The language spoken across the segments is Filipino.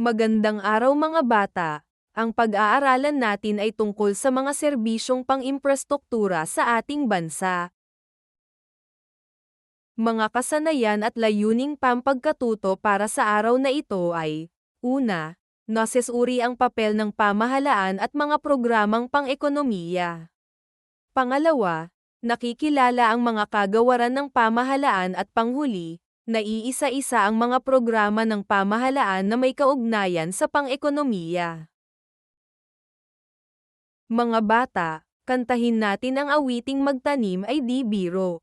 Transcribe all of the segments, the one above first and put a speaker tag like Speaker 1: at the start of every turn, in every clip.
Speaker 1: Magandang araw mga bata. Ang pag-aaralan natin ay tungkol sa mga serbisyong pang-imprastruktura sa ating bansa. Mga kasanayan at layuning pampagkatuto para sa araw na ito ay: una, nasesuri ang papel ng pamahalaan at mga programang pang-ekonomiya. Pangalawa, nakikilala ang mga kagawaran ng pamahalaan at panghuli, naiisa-isa ang mga programa ng pamahalaan na may kaugnayan sa pang-ekonomiya. Mga bata, kantahin natin ang awiting Magtanim ay di biro.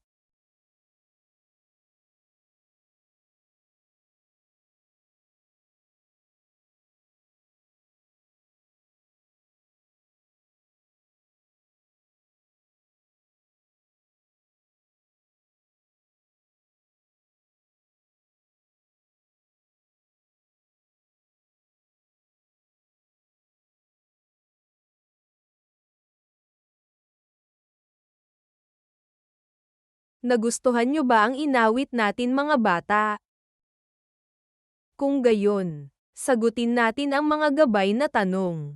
Speaker 1: Nagustuhan nyo ba ang inawit natin mga bata? Kung gayon, sagutin natin ang mga gabay na tanong.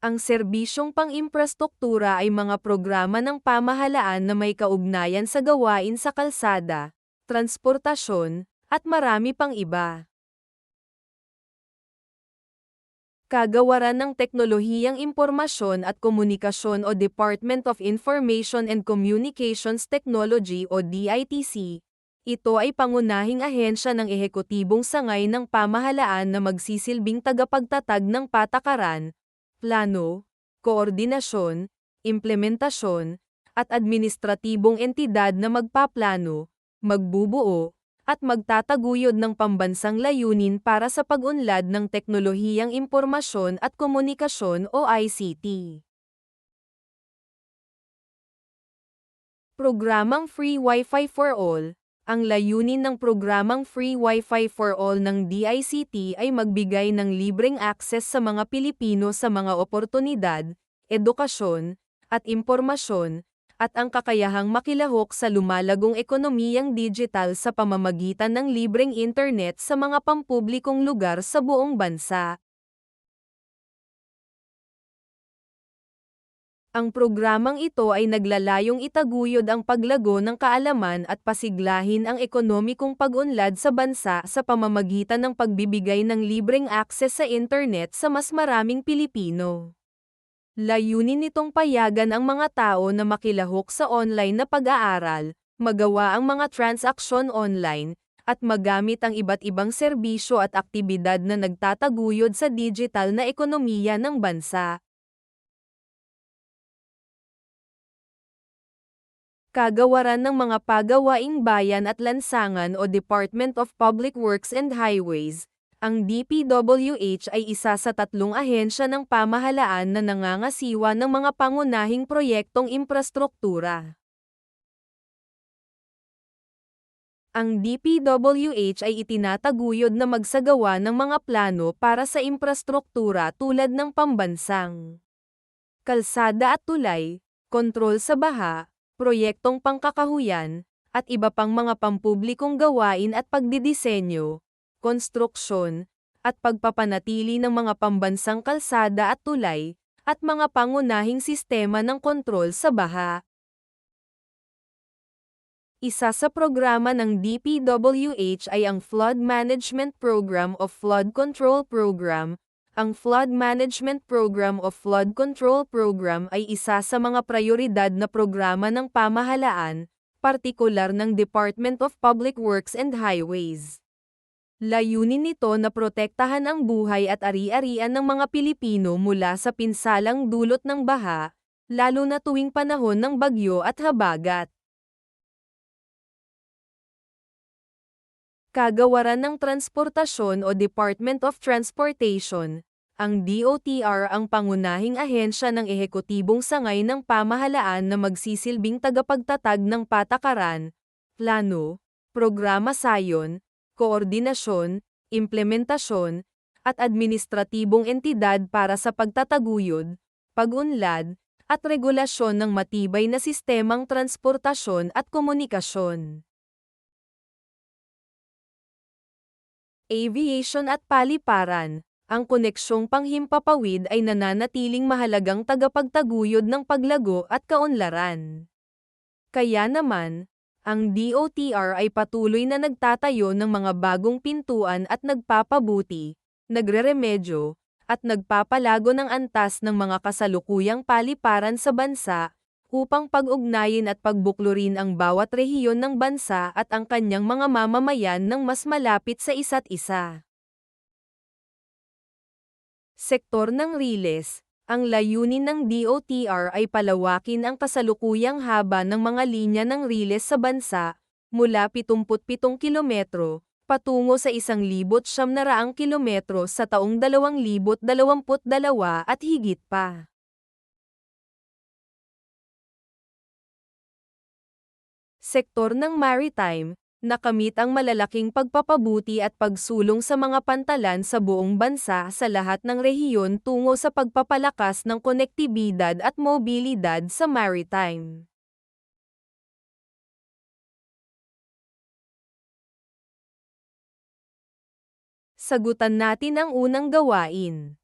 Speaker 1: Ang serbisyong pang-imprastruktura ay mga programa ng pamahalaan na may kaugnayan sa gawain sa kalsada, transportasyon, at marami pang iba. Kagawaran ng Teknolohiyang Impormasyon at Komunikasyon o Department of Information and Communications Technology o DITC. Ito ay pangunahing ahensya ng ehekutibong sangay ng pamahalaan na magsisilbing tagapagtatag ng patakaran, plano, koordinasyon, implementasyon, at administratibong entidad na magpaplano, magbubuo, at magtataguyod ng pambansang layunin para sa pag-unlad ng teknolohiyang impormasyon at komunikasyon o ICT. Programang Free Wi-Fi for All. Ang layunin ng programang Free Wi-Fi for All ng DICT ay magbigay ng libreng akses sa mga Pilipino sa mga oportunidad, edukasyon, at impormasyon, at ang kakayahang makilahok sa lumalagong ekonomiyang digital sa pamamagitan ng libreng internet sa mga pampublikong lugar sa buong bansa. Ang programang ito ay naglalayong itaguyod ang paglago ng kaalaman at pasiglahin ang ekonomikong pag-unlad sa bansa sa pamamagitan ng pagbibigay ng libreng akses sa internet sa mas maraming Pilipino. Layunin nitong payagan ang mga tao na makilahok sa online na pag-aaral, magawa ang mga transaksyon online, at magamit ang iba't ibang serbisyo at aktibidad na nagtataguyod sa digital na ekonomiya ng bansa. Kagawaran ng mga pagawaing bayan at lansangan o Department of Public Works and Highways. Ang DPWH ay isa sa 3 ahensya ng pamahalaan na nangangasiwa ng mga pangunahing proyektong imprastruktura. Ang DPWH ay itinataguyod na magsagawa ng mga plano para sa imprastruktura tulad ng pambansang kalsada at tulay, kontrol sa baha, proyektong pangkakahuyan, at iba pang mga pampublikong gawain at pagdidisenyo, konstruksyon, at pagpapanatili ng mga pambansang kalsada at tulay, at mga pangunahing sistema ng kontrol sa baha. Isa sa programa ng DPWH ay ang Flood Management Program o Flood Control Program. Ang Flood Management Program o Flood Control Program ay isa sa mga prayoridad na programa ng pamahalaan, partikular ng Department of Public Works and Highways. Layunin nito na protektahan ang buhay at ari-arian ng mga Pilipino mula sa pinsalang dulot ng baha, lalo na tuwing panahon ng bagyo at habagat. Kagawaran ng Transportasyon o Department of Transportation. Ang DOTR ang pangunahing ahensya ng ehekutibong sangay ng pamahalaan na magsisilbing tagapagtatag ng patakaran, plano, programa sayon, koordinasyon, implementasyon, at administratibong entidad para sa pagtataguyod, pag-unlad, at regulasyon ng matibay na sistemang transportasyon at komunikasyon. Aviation at paliparan, ang koneksyong panghimpapawid ay nananatiling mahalagang tagapagtaguyod ng paglago at kaunlaran. Kaya naman, ang DOTR ay patuloy na nagtatayo ng mga bagong pintuan at nagpapabuti, nagreremedyo, at nagpapalago ng antas ng mga kasalukuyang paliparan sa bansa, upang pag-ugnayin at pagbuklurin ang bawat rehiyon ng bansa at ang kanyang mga mamamayan ng mas malapit sa isa't isa. Sektor ng riles. Ang layunin ng DOTR ay palawakin ang kasalukuyang haba ng mga linya ng riles sa bansa, mula 77 kilometro, patungo sa 1,900 kilometro sa taong 2022 at higit pa. Sektor ng maritime, nakamit ang malalaking pagpapabuti at pagsulong sa mga pantalan sa buong bansa sa lahat ng rehiyon tungo sa pagpapalakas ng konektibidad at mobilidad sa maritime. Sagutan natin ang unang gawain.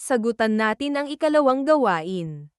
Speaker 1: Sagutan natin ang ikalawang gawain.